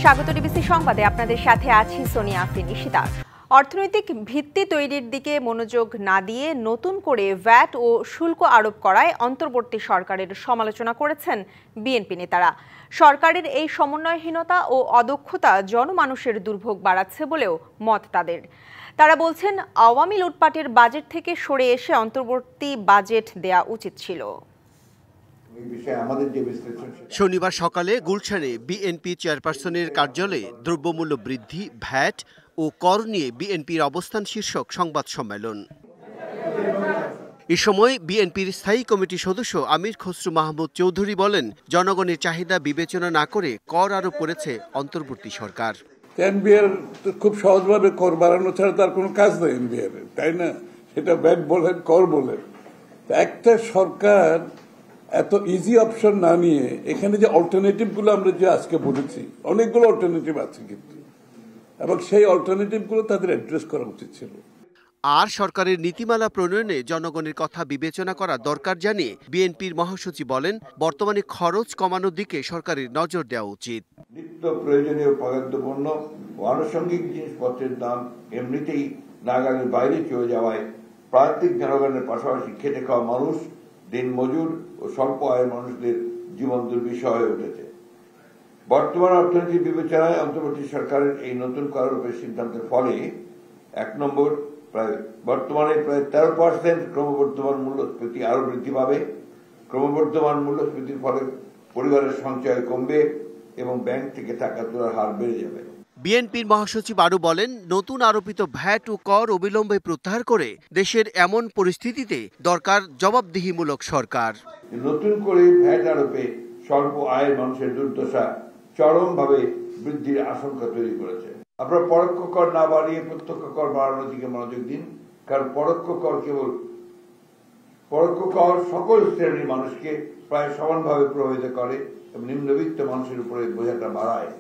স্বাগত ডিবিসি সংবাদে আপনাদের সাথে আছি সোনিয়া আফরিন ইশিতা। অর্থনৈতিক ভিত্তি তৈরির দিকে মনোযোগ না দিয়ে নতুন করে ভ্যাট ও শুল্ক আরোপ করায় অন্তর্বর্তী সরকারের সমালোচনা করেছেন বিএনপি নেতারা। সরকারের এই সমন্বয়হীনতা ও অদক্ষতা জনমানুষের দুর্ভোগ বাড়াচ্ছে বলেও মত তাদের। তারা বলছেন, আওয়ামী লুটপাটের বাজেট থেকে সরে এসে অন্তর্বর্তী বাজেট দেয়া উচিত ছিল। শনিবার সকালে গুলশানে বিএনপি চেয়ারপারসনের কার্যালয়ে দ্রব্যমূল্য বৃদ্ধি, ভ্যাট ও কর নিয়ে বিএনপির অবস্থান শীর্ষক সংবাদ সম্মেলন। এ সময় বিএনপির স্থায়ী কমিটির সদস্য আমির খসরু মাহমুদ চৌধুরী বলেন, জনগণের চাহিদা বিবেচনা না করে কর আরোপ করেছে অন্তর্বর্তী সরকার। এনবিআর খুব সহজভাবে কর বাড়ানো ছাড়া তার কোনো কাজ নেই এনবিআর, তাই না? সেটা ভ্যাট বলেন, কর বলেন। একটা সরকার এত ইজি অপশন না নিয়ে এখানে যে অল্টারনেটিভ গুলো আমরা যে আজকে বলেছি, অনেকগুলো অল্টারনেটিভ আছে কিন্তু, এবং সেই অল্টারনেটিভ গুলো তাদের অ্যাড্রেস করা উচিত ছিল। আর সরকারের নীতিমালা প্রণয়নে জনগণের কথা বিবেচনা করা দরকার জানিয়ে বিএনপির মহাসচিব বলেন, বর্তমানে খরচ কমানোর দিকে সরকারের নজর দেওয়া উচিত। নিত্য প্রয়োজনীয় পদার্থপণ্য ও আনুষঙ্গিক জিনিসপত্রের দাম এমনিতেই নাগালের বাইরে চলে যাওয়ায় প্রান্তিক জনগণের পাশাপাশি খেটে খাওয়া মানুষ, দিনমজুর ও স্বল্প আয়ের মানুষদের জীবন দুর্বিষহ হয়ে উঠেছে। বর্তমান অর্থনৈতিক বিবেচনায় অন্তর্বর্তী সরকারের এই নতুন করারোপের সিদ্ধান্তের ফলে ১ নম্বর, বর্তমানে প্রায় 13% ক্রমবর্ধমান মূল্যস্ফীতি আরো বৃদ্ধি পাবে। ক্রমবর্ধমান মূল্যস্ফীতির ফলে পরিবারের সঞ্চয় কমবে এবং ব্যাংক থেকে টাকা তোলার হার বেড়ে যাবে। বিএনপির মহাসচিব আরও বলেন, নতুন আরোপিত ভ্যাট ও কর অবিলম্বে প্রত্যাহার করে দেশের এমন পরিস্থিতিতে দরকার জবাবদিহিমূলক সরকার। নতুন করে ভ্যাট আরোপে স্বল্প আয়ের মানুষের দুর্দশা চরমভাবে বৃদ্ধির আশঙ্কা তৈরি করেছে। আপনারা পরোক্ষ কর না বাড়িয়ে প্রত্যক্ষ কর বাড়ানোর দিকে মনোযোগ দিন, কারণ পরোক্ষ কর সকল শ্রেণীর মানুষকে প্রায় সমানভাবে প্রভাবিত করে এবং নিম্নবিত্ত মানুষের উপরে বোঝাটা বাড়ায়।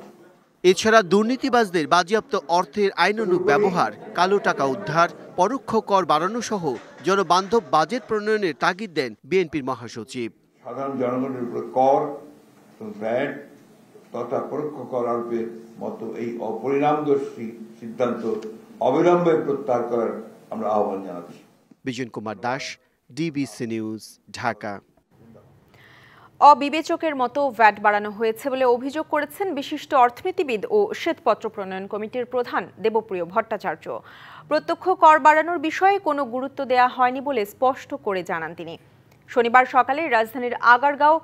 এছাড়া দুর্নীতিবাজদের বাজেয়াপ্ত অর্থের আইনানুগ ব্যবহার, কালো টাকা উদ্ধার, পরোক্ষ কর বাড়ানো সহ জনবান্ধব বাজেট প্রণয়নের তাগিদ দেন বিএনপির মহাসচিব। সাধারণ জনগণের উপরে কর, ভ্যাট তথা পরোক্ষ কর আরোপের মতো এই অপরিণামদর্শী সিদ্ধান্ত অবিলম্বে প্রত্যাহার করার আমরা আহ্বান জানাচ্ছি। Bijan Kumar Das, DBC news, Dhaka. অবিবেচকের মতো ভ্যাট বাড়ানো হয়েছে বলে অভিযোগ করেছেন বিশিষ্ট অর্থনীতিবিদ ও শ্বেতপত্র প্রণয়ন কমিটির প্রধান দেবপ্রিয় ভট্টাচার্য। প্রত্যক্ষ কর বাড়ানোর বিষয়ে কোনো গুরুত্ব দেওয়া হয়নি বলে স্পষ্ট করে জানান তিনি। শনিবার সকালে রাজধানীর আগারগাঁও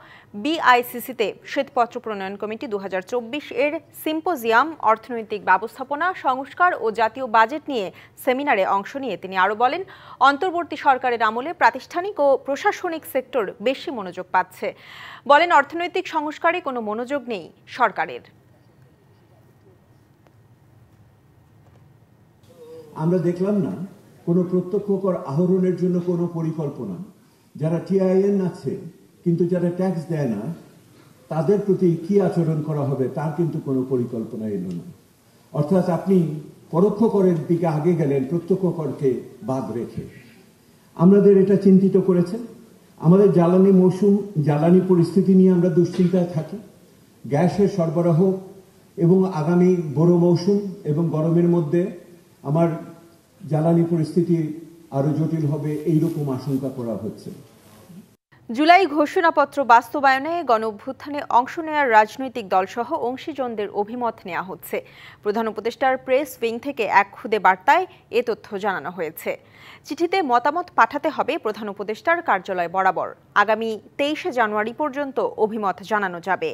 বিআইসিসিতে শ্বেতপত্র প্রণয়ন কমিটি ২০২৪ এর সিম্পোজিয়াম অর্থনৈতিক ব্যবস্থাপনা, সংস্কার ও জাতীয় বাজেট নিয়ে সেমিনারে অংশ নিয়ে তিনি আরও বলেন, অন্তর্বর্তী সরকারের আমলে প্রাতিষ্ঠানিক ও প্রশাসনিক সেক্টর বেশি মনোযোগ পাচ্ছে। বলেন, অর্থনৈতিক সংস্কারে কোনো মনোযোগ নেই সরকারের। আমরা দেখলাম না কোনো প্রত্যক্ষ কর আহরণের জন্য কোনো পরিকল্পনা। যারা টিআইএন আছে কিন্তু যারা ট্যাক্স দেয় না, তাদের প্রতি কি আচরণ করা হবে তার কিন্তু কোনো পরিকল্পনা এলো না। অর্থাৎ আপনি পরোক্ষ করের দিকে আগে গেলেন প্রত্যক্ষ করকে বাদ রেখে। আমাদের এটা চিন্তিত করেছে। আমাদের জ্বালানি পরিস্থিতি নিয়ে আমরা দুশ্চিন্তায় থাকি। গ্যাসের সরবরাহ এবং আগামী বড় মৌসুম এবং গরমের মধ্যে আমার জ্বালানি পরিস্থিতি আরো জটিল হবে, এইরকম আশঙ্কা করা হচ্ছে। জুলাই ঘোষণাপত্র বাস্তবায়নে গণঅভ্যুত্থানে অংশ নেওয়ার রাজনৈতিক দলসহ অংশীজনদের অভিমত নেওয়া হচ্ছে। প্রধান উপদেষ্টার প্রেস উইং থেকে এক খুদে বার্তায় এ তথ্য জানানো হয়েছে। চিঠিতে মতামত পাঠাতে হবে প্রধান উপদেষ্টার কার্যালয় বরাবর। আগামী ২৩ জানুয়ারি পর্যন্ত অভিমত জানানো যাবে।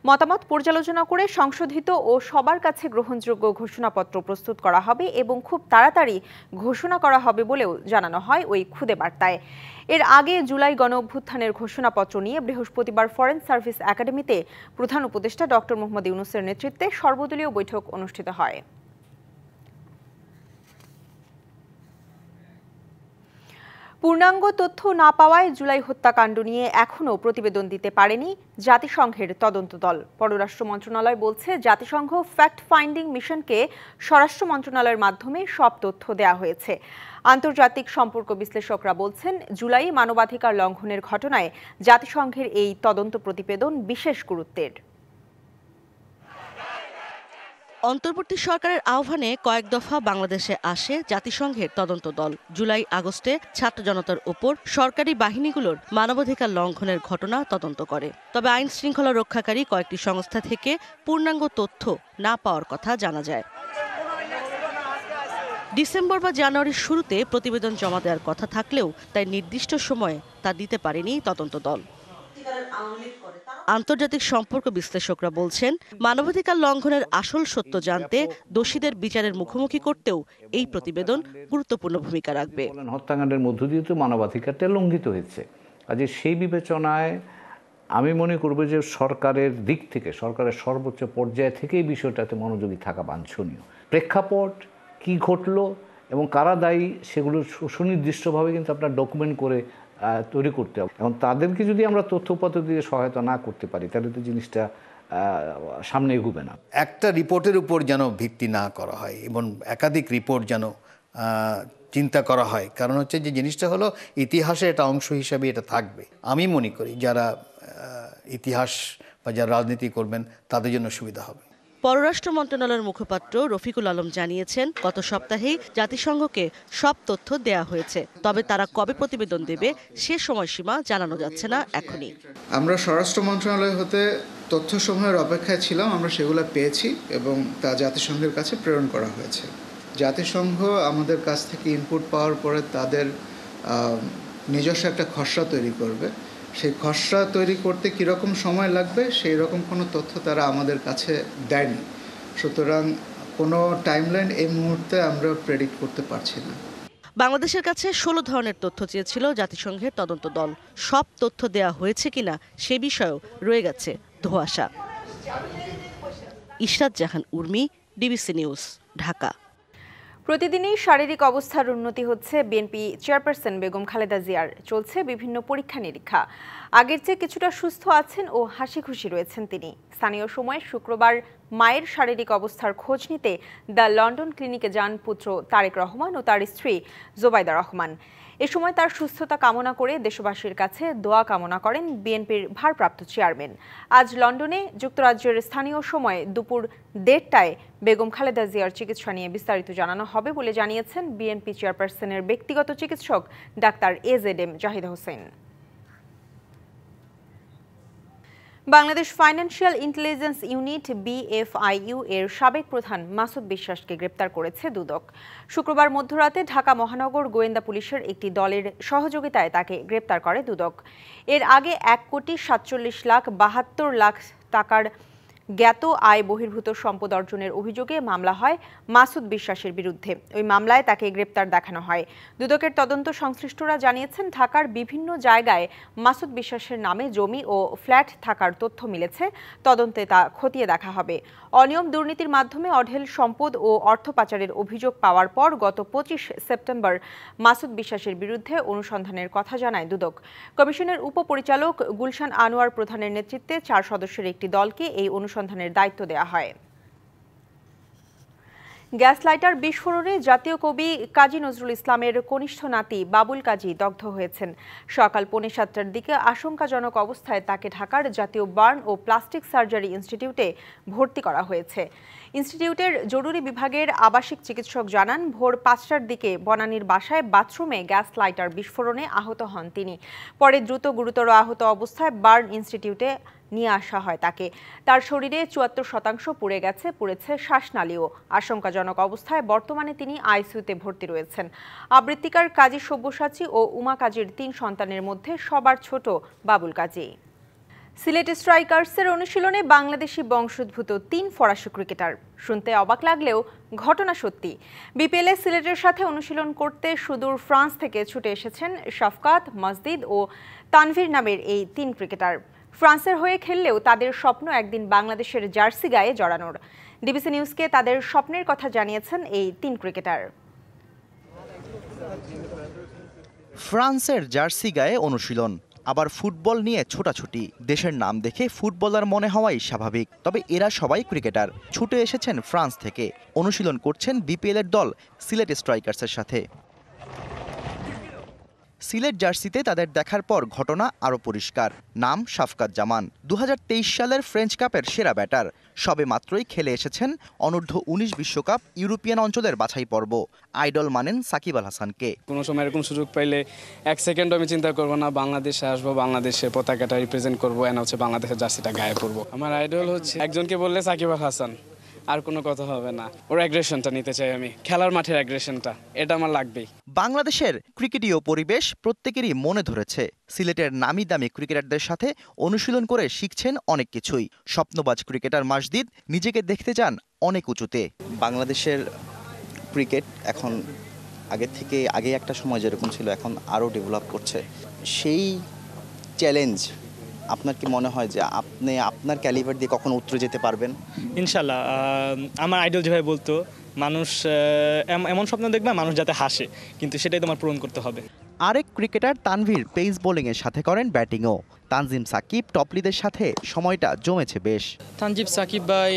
মতামত পর্যালোচনা করে সংশোধিত ও সবার কাছে গ্রহণযোগ্য ঘোষণাপত্র প্রস্তুত করা হবে এবং খুব তাড়াতাড়ি ঘোষণা করা হবে বলেও জানানো হয় ওই খুদে বার্তায়। এর আগে জুলাই গণঅভ্যুত্থানের ঘোষণাপত্র নিয়ে বৃহস্পতিবার ফরেন সার্ভিস একাডেমিতে প্রধান উপদেষ্টা ডক্টর মোহাম্মদ ইউনূসের নেতৃত্বে সর্বদলীয় বৈঠক অনুষ্ঠিত হয়। পূর্ণাঙ্গ তথ্য না পাওয়ায় জুলাই হত্যাকাণ্ড নিয়ে এখনও প্রতিবেদন দিতে পারেনি জাতিসংঘের তদন্ত দল। পররাষ্ট্র মন্ত্রণালয় বলছে, জাতিসংঘ ফ্যাক্ট ফাইন্ডিং মিশনকে স্বরাষ্ট্র মন্ত্রণালয়ের মাধ্যমে সব তথ্য দেওয়া হয়েছে। আন্তর্জাতিক সম্পর্ক বিশ্লেষকরা বলছেন, জুলাই মানবাধিকার লঙ্ঘনের ঘটনায় জাতিসংঘের এই তদন্ত প্রতিবেদন বিশেষ গুরুত্বের। অন্তর্বর্তী সরকারের আহ্বানে কয়েক দফা বাংলাদেশে আসে জাতিসংঘের তদন্ত দল। জুলাই আগস্টে ছাত্র জনতার ওপর সরকারি বাহিনীগুলোর মানবাধিকার লঙ্ঘনের ঘটনা তদন্ত করে। তবে আইন শৃঙ্খলা রক্ষাকারী কয়েকটি সংস্থা থেকে পূর্ণাঙ্গ তথ্য না পাওয়ার কথা জানা যায়। ডিসেম্বর বা জানুয়ারির শুরুতে প্রতিবেদন জমা দেওয়ার কথা থাকলেও তাই নির্দিষ্ট সময়ে তা দিতে পারেনি তদন্ত দল। আন্তর্জাতিক সম্পর্ক বিশ্লেষকরা বলছেন, মানবাধিকার লঙ্ঘনের আসল সত্য জানতে দোষীদের বিচারের মুখোমুখি করতেও এই প্রতিবেদন গুরুত্বপূর্ণ ভূমিকা রাখবে। হত্যাকাণ্ডের মধ্য দিয়ে তো মানবাধিকারটা লঙ্ঘিত হয়েছে। কাজে সেই বিবেচনায় আমি মনে করব যে সরকারের দিক থেকে, সরকারের সর্বোচ্চ পর্যায় থেকে এই বিষয়টাতে মনোযোগী থাকা বাঞ্ছনীয়। প্রেক্ষাপট কি ঘটলো এবং কারা দায়ী সেগুলো সুনির্দিষ্টভাবে কিন্তু আপনার ডকুমেন্ট করে তৈরি করতে হবে। এবং তাদেরকে যদি আমরা তথ্যপত্র দিয়ে সহায়তা না করতে পারি তাহলে তো জিনিসটা সামনে এগোবে না। একটা রিপোর্টের উপর যেন ভিত্তি না করা হয় এবং একাধিক রিপোর্ট যেন চিন্তা করা হয়। কারণ হচ্ছে যে জিনিসটা হলো ইতিহাসের একটা অংশ হিসাবে এটা থাকবে। আমি মনে করি যারা ইতিহাস বা যারা রাজনীতি করবেন তাদের জন্য সুবিধা হবে। পররাষ্ট্র মন্ত্রণালয়ের মুখপাত্র রফিকুল আলম জানিয়েছেন, গত সপ্তাহেই জাতিসংঘকে সব তথ্য দেয়া হয়েছে। তবে তারা কবে প্রতিবেদন দেবে সে সময়সীমা জানানো যাচ্ছে না এখনই। আমরা স্বরাষ্ট্র মন্ত্রণালয় হতে তথ্যসমূহের অপেক্ষায় ছিলাম, আমরা সেগুলো পেয়েছি এবং তা জাতিসংঘের কাছে প্রেরণ করা হয়েছে। জাতিসংঘ আমাদের কাছ থেকে ইনপুট পাওয়ার পরে তাদের নিজস্ব একটা খসড়া তৈরি করবে। সেই খসড়া তৈরি করতে কীরকম সময় লাগবে সেই রকম কোনো তথ্য তারা আমাদের কাছে দেয়নি। সুতরাং কোনো টাইমলাইন এই মুহূর্তে আমরা প্রেডিক্ট করতে পারছি না। বাংলাদেশের কাছে 16 ধরনের তথ্য চেয়েছিল জাতিসংঘের তদন্ত দল। সব তথ্য দেয়া হয়েছে কিনা সে বিষয়েও রয়ে গেছে ধোঁয়াশা। ইশরাত জাহান উর্মি, ডিবিসি নিউজ, ঢাকা। প্রতিদিনই শারীরিক অবস্থার উন্নতি হচ্ছে বিএনপি চেয়ারপারসন বেগম খালেদা জিয়ার। চলছে বিভিন্ন পরীক্ষা নিরীক্ষা। আগের চেয়ে কিছুটা সুস্থ আছেন ও হাসি খুশি রয়েছেন তিনি। স্থানীয় সময় শুক্রবার মায়ের শারীরিক অবস্থার খোঁজ নিতে দ্য লন্ডন ক্লিনিকে যান পুত্র তারেক রহমান ও তার স্ত্রী জোবাইদা রহমান। এ সময় তার সুস্থতা কামনা করে দেশবাসীর কাছে দোয়া কামনা করেন বিএনপির ভারপ্রাপ্ত চেয়ারম্যান। আজ লন্ডনে যুক্তরাজ্যের স্থানীয় সময় দুপুর 1:30টায় বেগম খালেদা জিয়ার চিকিৎসা নিয়ে বিস্তারিত জানানো হবে বলে জানিয়েছেন বিএনপি চেয়ারপারসনের ব্যক্তিগত চিকিৎসক doctor AZM Zahid Hossain. Bangladesh financial intelligence unit BFIU এর সাবেক প্রধান মাসুদ বিশ্বাসকে গ্রেপ্তার করেছে দুদক। শুক্রবার মধ্যরাতে ঢাকা মহানগর গোয়েন্দা পুলিশের একটি দলের সহযোগিতায় তাকে গ্রেপ্তার করে দুদক। এর আগে 1,47,72,00,000 টাকার জ্ঞাত আয় বহির্ভূত সম্পদ অর্জনের অভিযোগে মামলা হয় মাসুদ বিশ্বাসের বিরুদ্ধে। ওই মামলায় তাকে গ্রেপ্তার দেখানো হয়। দুদকের তদন্ত সংশ্লিষ্টরা জানিয়েছেন, ঢাকার বিভিন্ন জায়গায় মাসুদ বিশ্বাসের নামে জমি ও ফ্ল্যাট থাকার তথ্য মিলেছে। তদন্তে তা খতিয়ে দেখা হবে। অনিয়ম দুর্নীতির মাধ্যমে অঢেল সম্পদ ও অর্থ পাচারের অভিযোগ পাওয়ার পর গত 25 সেপ্টেম্বর মাসুদ বিশ্বাসের বিরুদ্ধে অনুসন্ধানের কথা জানায় দুদক। কমিশনের উপপরিচালক গুলশান আনোয়ার প্রধানের নেতৃত্বে 4 সদস্যের একটি দলকে এই অনুসন্ধানের দায়িত্ব দেওয়া হয়। গ্যাস লাইটার বিস্ফোরণে জাতীয় কবি কাজী নজরুল ইসলামের কনিষ্ঠ নাতি বাবুল কাজী দগ্ধ হয়েছেন। সকাল 6:45টার দিকে আশঙ্কাজনক অবস্থায় তাকে ঢাকার জাতীয় বার্ন ও প্লাস্টিক সার্জারি ইনস্টিটিউটে ভর্তি করা হয়েছে। ইনস্টিটিউটের জরুরি বিভাগের আবাসিক চিকিৎসক জানান, ভোর 5টার দিকে বনানীর বাসায় বাথরুমে গ্যাস লাইটার বিস্ফোরণে আহত হন তিনি। পরে দ্রুত গুরুতর আহত অবস্থায় বার্ন ইনস্টিটিউটে নিয়ে আসা হয় তাকে। তার শরীরে 74% পুড়ে গেছে, পুড়েছে শ্বাসনালীও। আশঙ্কাজনক অবস্থায় বর্তমানে তিনি আইসিইউতে ভর্তি রয়েছেন। আবৃত্তিকার কাজী সব্যসাচী ও উমা কাজীর 3 সন্তানের মধ্যে সবার ছোট বাবুল কাজী। সিলেট স্ট্রাইকার্সের অনুশীলনে বাংলাদেশি বংশোদ্ভূত 3 ফরাসি ক্রিকেটার। শুনতে অবাক লাগলেও ঘটনা সত্যি। বিপিএলে সিলেটের সাথে অনুশীলন করতে সুদূর ফ্রান্স থেকে ছুটে এসেছেন শাফকাত, মসজিদ ও তানভীর নামের এই 3 ক্রিকেটার। ফ্রান্সের হয়ে খেললেও তাদের স্বপ্ন একদিন বাংলাদেশের জার্সি গায়ে জড়ানোর। ডিবিসি নিউজকে তাদের স্বপ্নের কথা জানিয়েছেন এই 3 ক্রিকেটার। ফ্রান্সের জার্সি গায়ে অনুশীলন, আবার ফুটবল নিয়ে ছোটাছুটি। দেশের নাম দেখে ফুটবলার মনে হওয়াই স্বাভাবিক। তবে এরা সবাই ক্রিকেটার। ছুটে এসেছেন ফ্রান্স থেকে, অনুশীলন করছেন বিপিএলের দল সিলেট স্ট্রাইকার্সের সাথে। সিলেট জার্সিতে তাদের দেখার পর ঘটনা আরও পরিষ্কার। নাম শাফকাত জামান, 2023 সালের ফ্রেঞ্চ কাপের সেরা ব্যাটার। সবে মাত্রই খেলে এসেছেন অনূর্ধ্ব-19 বিশ্বকাপ ইউরোপিয়ান অঞ্চলের বাছাই পর্ব। আইডল মানেন সাকিব আল হাসানকে। কোনো সময় এরকম সুযোগ পাইলে এক সেকেন্ড আমি চিন্তা করবো না, বাংলাদেশে আসবো, বাংলাদেশের পতাকাটা রিপ্রেজেন্ট করবো, এনা হচ্ছে বাংলাদেশের জার্সিটা গায়ে পরবো। আমার আইডল হচ্ছে একজনকে বললে সাকিব আল হাসান, আর কোনো কথা হবে না। ওর অ্যাগ্রেশনটা নিতে চাই আমি, খেলার মাঠের অ্যাগ্রেশনটা, এটা আমার লাগবেই। বাংলাদেশের ক্রিকেটীয় পরিবেশ প্রত্যেকেরই মনে ধরেছে। সিলেটের নামি দামি ক্রিকেটারদের সাথে অনুশীলন করে শিখছেন অনেক কিছুই। স্বপ্নবাজ ক্রিকেটার মাসদিদ নিজেকে দেখতে চান অনেক উঁচুতে। বাংলাদেশের ক্রিকেট এখন আগে একটা সময় যেরকম ছিল এখন আরও ডেভেলপ করছে। সেই চ্যালেঞ্জ আপনার কি মনে হয় যে আপনি আপনার ক্যালিবার দিয়ে কখনো উতরে যেতে পারবেন? ইনশাল্লাহ। আমার আইডল যেভাবে বলতো, মানুষ এমন স্বপ্ন দেখবে মানুষ যাতে হাসে, কিন্তু সেটাই তোমার পূরণ করতে হবে। আরেক ক্রিকেটার তানভীর পেস বোলিংয়ের সাথে করেন ব্যাটিংও। তানজিম সাকিব টপলিদের সাথে সময়টা জমেছে বেশ। তানজিম সাকিব ভাই,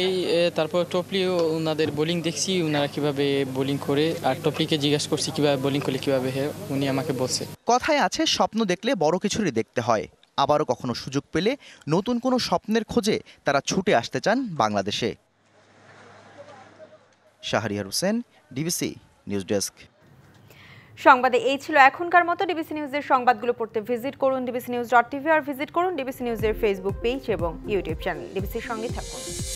তারপর টপলিও, ওনাদের বোলিং দেখছি, ওনারা কীভাবে বোলিং করে, আর টপলিকে জিজ্ঞাসা করছি কীভাবে বোলিং করলে কীভাবে, উনি আমাকে বলছে। কথায় আছে স্বপ্ন দেখলে বড় কিছুরই দেখতে হয়। আবারও কখনো সুযোগ পেলে নতুন কোনো স্বপ্নের খোঁজে তারা ছুটে আসতে চান বাংলাদেশে। Shahriar Hossain, DBC news desk. সংবাদে এই ছিল এখনকার মতো। ডিবিসি নিউজের সংবাদগুলো পড়তে ভিজিট করুন dbcnews.tv আর ভিজিট করুন ডিবিসি নিউজের ফেসবুক পেজ এবং ইউটিউব চ্যানেল। ডিবিসির সঙ্গে থাকুন।